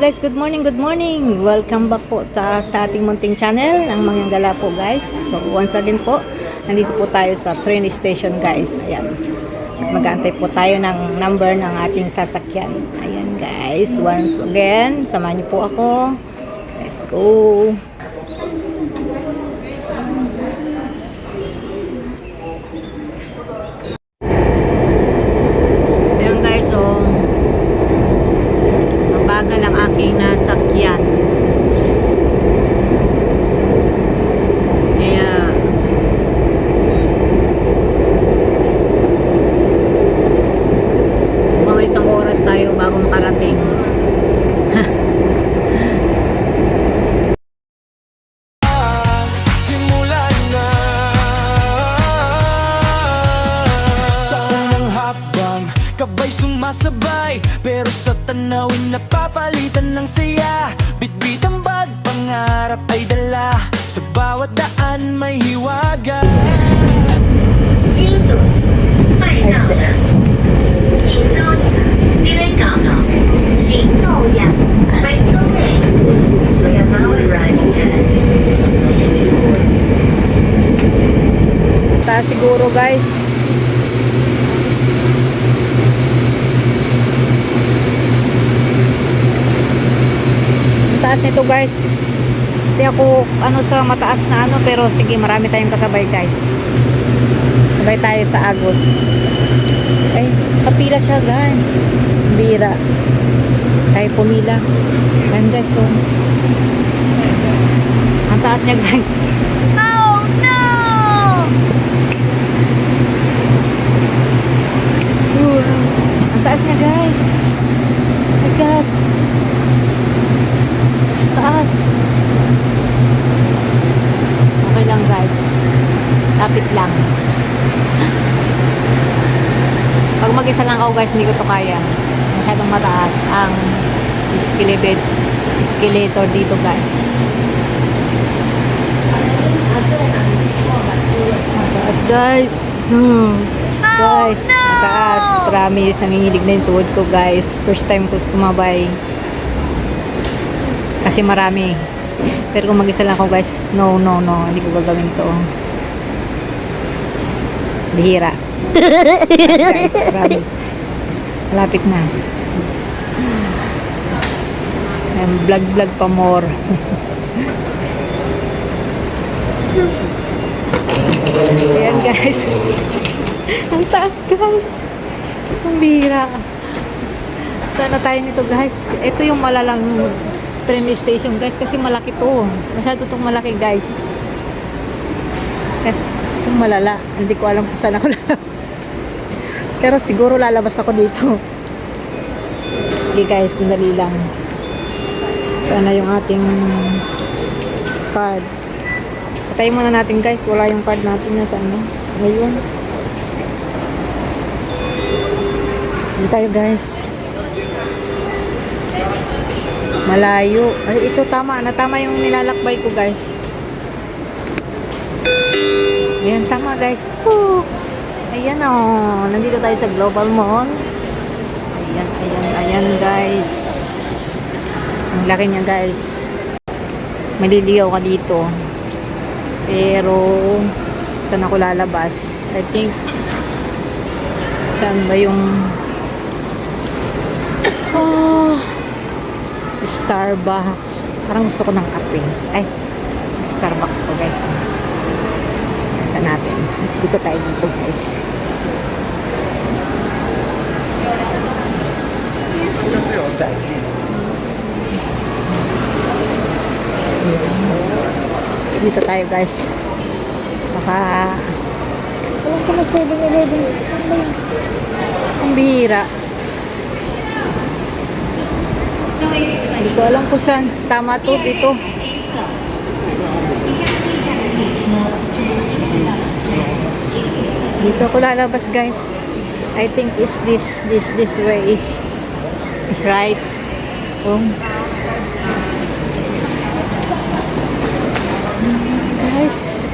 guys, good morning, good morning. Welcome back po sa ating munting channel ng Mangyang Gala po guys. So once again po, nandito po tayo sa train station guys. Ayan. Mag-aantay po tayo ng number ng ating sasakyan. Ayan guys, once again, samahan niyo po ako. Let's go. Ayan guys, so bagal ang aking nasakyan. Kaya mga isang oras tayo bago makarating. Simulan na sa unang habang kabay sumasabay, pero sa tanawin napapalitan ng saya. Bitbit ang bag, pangarap ay dala, sa bawat daan may hiwaga. 新左，快到了，请走你的港了，请走呀，快走嘞，我要把我 right hand。 Taas siguro guys. Ang taas nito guys. Hindi ako sa mataas na pero sige, marami tayong kasabay guys. Sabay tayo sa Agos. Ay, kapila siya guys. Bira. Tayo pumila. Yan guys, so ang taas niya guys. Oh no! Ang taas niya guys. Oh my god. Taas. Okay lang guys. Lapit lang. Pag mag-isa lang ako guys, hindi ko to kaya. Masyadong mataas ang escalator dito guys. Mataas guys. Guys, mataas. Promise, nanginginig na yung tuhod ko guys. First time ko sumabay. Kasi marami. Pero kung mag-isa lang ako guys, no. Hindi ko gagawin to. Bihira. Yes, guys, promise. Malapit na. Vlog pa more. Ayan guys. Ang taas guys. Ang bihira. Sana tayo nito guys. Ito yung malalang train station guys, kasi malaki to. Masyado itong malaki guys. Itong malala. Hindi ko alam kung saan ako lalabas. Pero siguro lalabas ako dito. Okay guys, sandali lang. Sana yung ating card. Patayin muna natin guys. Wala yung card natin na sa ngayon. Dito tayo guys. Malayo. Ay, ito tama. Natama yung nilalakbay ko guys. Ayan, tama guys. Ayan o. Nandito tayo sa Global Mall. Ayan guys. Ang laki niya guys. Maliligaw ka dito. Pero saan ako lalabas? I think saan ba yung Starbucks. Parang gusto ko ng kape. Ay, Starbucks po guys. Saan natin? Dito tayo dito guys. Dito tayo guys. Baka alam ko na 7-Eleven. Ang bihira. Hindi ko alam kung saan. Tama to dito. Dito ako lalabas guys. I think is this way is right. Guys.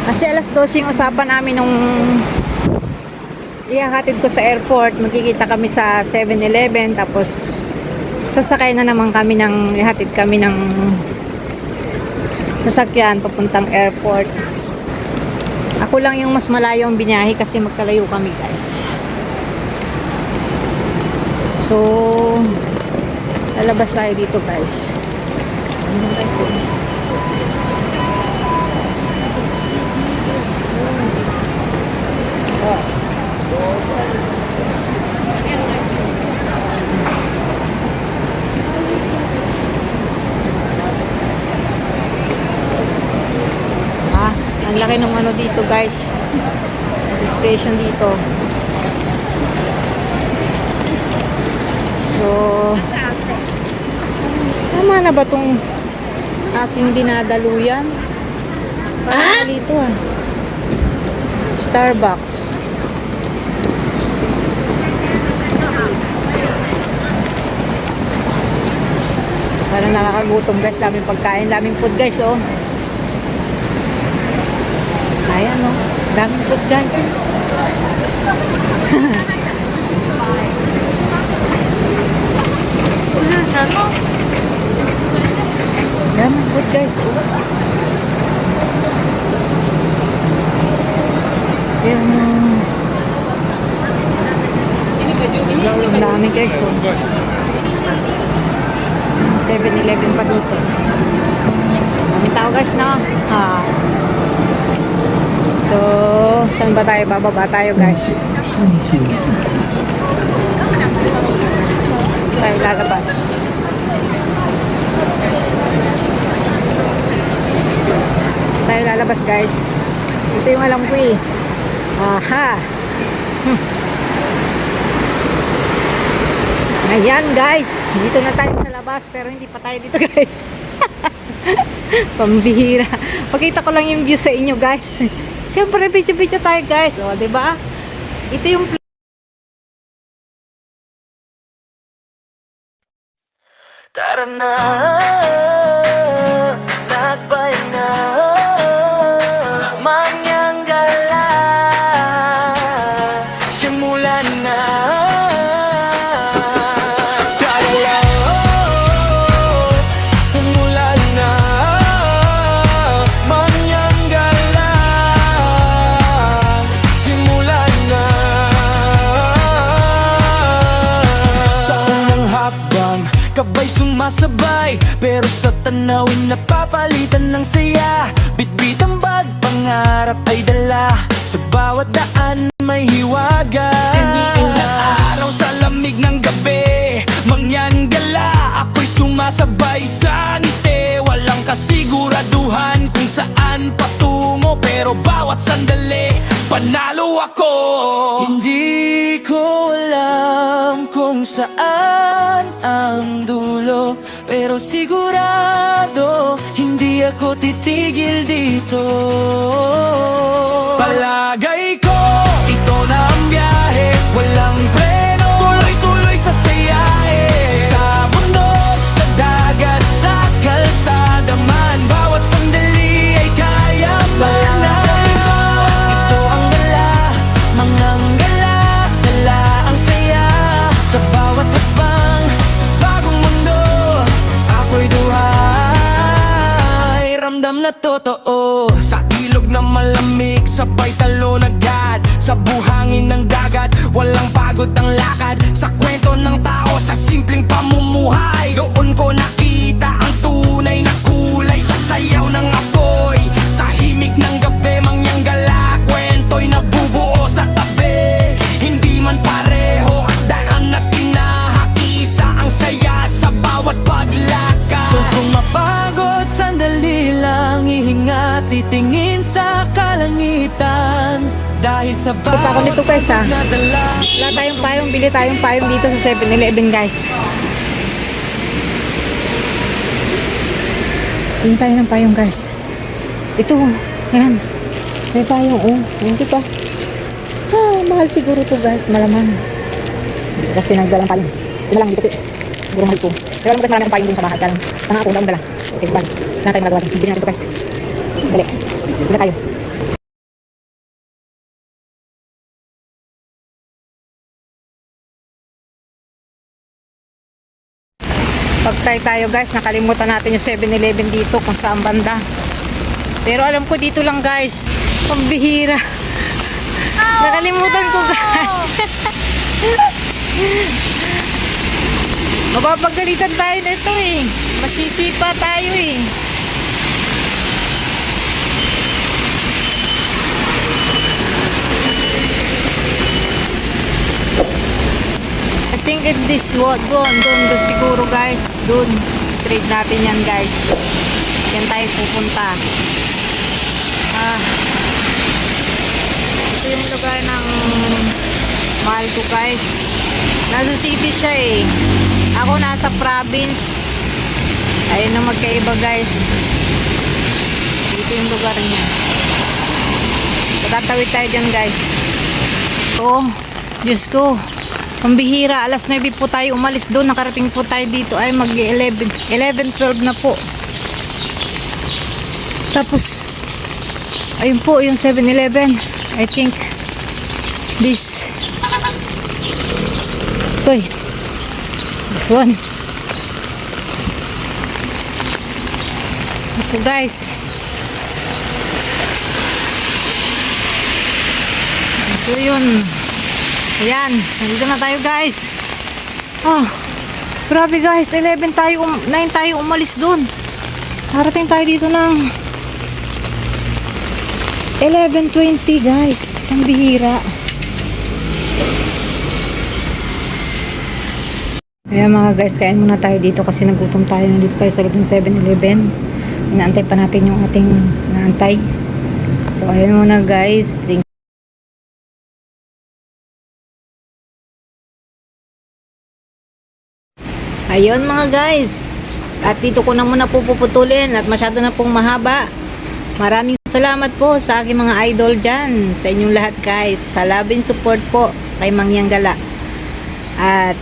Kasi alas 12 yung usapan namin nung ihahatid ko sa airport. Magkikita kami sa 7-Eleven. Tapos, sasakay na naman kami ng, ihatid kami ng sasakyan papuntang airport. Ako lang yung mas malayo ang binahe kasi magkalayo kami, guys. So, lalabas tayo dito, guys. Ang laki ng ano dito, guys. Station dito. So, tama na ba tong aking dinadaluyan? Parang dito Starbucks. Parang nakakagutom, guys. Daming pagkain, daming food, guys, oh. Ayan, oh. Daming food, guys. Daming food, guys. Ayan, ang dami, guys, oh. 7-Eleven pa dito. Dami tao, guys, no? So, saan ba tayo? Bababa tayo, guys. Tayo lalabas. Tayo lalabas, guys. Ito yung alam ko eh. Aha! Ayan, guys. Dito na tayo sa labas, pero hindi pa tayo dito, guys. Pambihira. Pakita ko lang yung view sa inyo, guys. Siyempre, video-video tayo, guys. O, diba? Ito yung Tara na, nagbay na, manyang gala, simulan na. Tara na, simulan na, manyang gala, simulan na. Sa unang hakbang, kabay sumasabay, pero sa tanawin napapalitan ng saya. Bitbit ang bag, pangarap ay dala, sa bawat daan may hiwaga. Siniin na araw sa lamig ng gabi, mangyan gala, ako'y sumasabay sa ngiti. Walang kasiguraduhan kung saan patungo, pero bawat sandali, panalo ako. Hindi ko alam kung saan ang dulo, pero sigurado hindi ako titigil dito. Palagay ko, ito na ang biyahe, walang preno, tuloy-tuloy sa sayahe. Sa bundok, sa dagat, sa kalsada man, bawat sandali ay kaya man. Ito ang gala, mangang gala, dala ang saya. Sa bawat hakbang, bagong mundo, ako'y duhay, ramdam na totoo. Sa ilog na malamig, sabay talon agad. Sa buhangin ng dagat, walang pagod ang lakad. Sa kwento ng tao, sa simpleng pamumuhay, doon ko nakita ang tunay na kulay. Sa sayaw ng apoy, sa himig ng gabi, mangyang gala, kwento'y nabubuo sa tabi. Hindi man pareho at daan na tinahakisa, ang saya sa bawat paglakad. Kung mapagod, sandali lang ihinga, titingin sa kalangitan. Dahil sa pa ako nito, guys, ha. nadala. Wala tayong payong, bili tayong payong dito sa 7-Eleven, guys. Tingin tayo ng payong, guys. Ito, ayan. May payong, oh. Hindi pa. Mahal siguro to, guys. Malamang. Kasi nagdalang payong. Ito na lang, dito. Siguro mahal to. Pero alam mo, guys, marami ng payong din sa bahay. Kaya lang ako, daong dala. Okay, bag. Wala tayong magagawa. Bili natin ito, guys. Dali. Bili tayo. maghihintay tayo guys. Nakalimutan natin yung 7-Eleven dito kung saan banda. Pero alam ko dito lang guys. Pambihira. Nakalimutan ko guys. Mapapagalitan tayo nito eh. Masisipa tayo eh. I think it this one. Doon siguro guys. Doon. Straight natin yan guys. Yan tayo pupunta. Ito yung lugar ng mahal ko guys. Nasa city siya eh. Ako nasa province. Ayun na magkaiba guys. Dito yung lugar niya. Tatawid tayo dyan guys. Oh, Diyos ko. Pambihira, alas 9 po tayo umalis doon. Nakarating po tayo dito. Ay mag 11:12 na po. Tapos ayun po yung 7-Eleven. I think this one. Ito guys. Ito yun. Ayan, nandito na tayo guys. Grabe guys, 9 tayo umalis doon. Harating tayo dito ng 11:20 guys. Ang bihira. Ayan mga guys, kain muna tayo dito kasi nagutom tayo. Nandito tayo sa loob ng 7-Eleven. Inaantay pa natin yung ating naantay. So ayan muna guys. Ayun mga guys. At dito ko na muna po puputulin at masyado na pong mahaba. Maraming salamat po sa aking mga idol dyan. Sa inyong lahat guys. Sa love and support po kay Mangyang Gala. At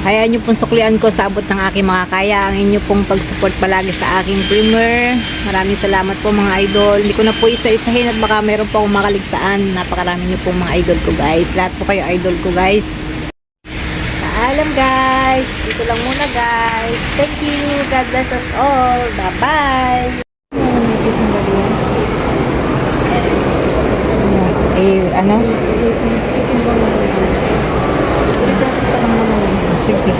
kaya nyo pong suklian ko sa abot ng aking mga kaya. Ang inyo pong pag-support palagi sa aking premiere. Maraming salamat po mga idol. Hindi ko na po isa-isahin at baka meron po akong makaligtaan. Napakarami nyo pong mga idol ko guys. Lahat po kayo idol ko guys. Paalam guys. Dito lang muna guys. Thank you. God bless us all. Bye-bye. Ano? Sige.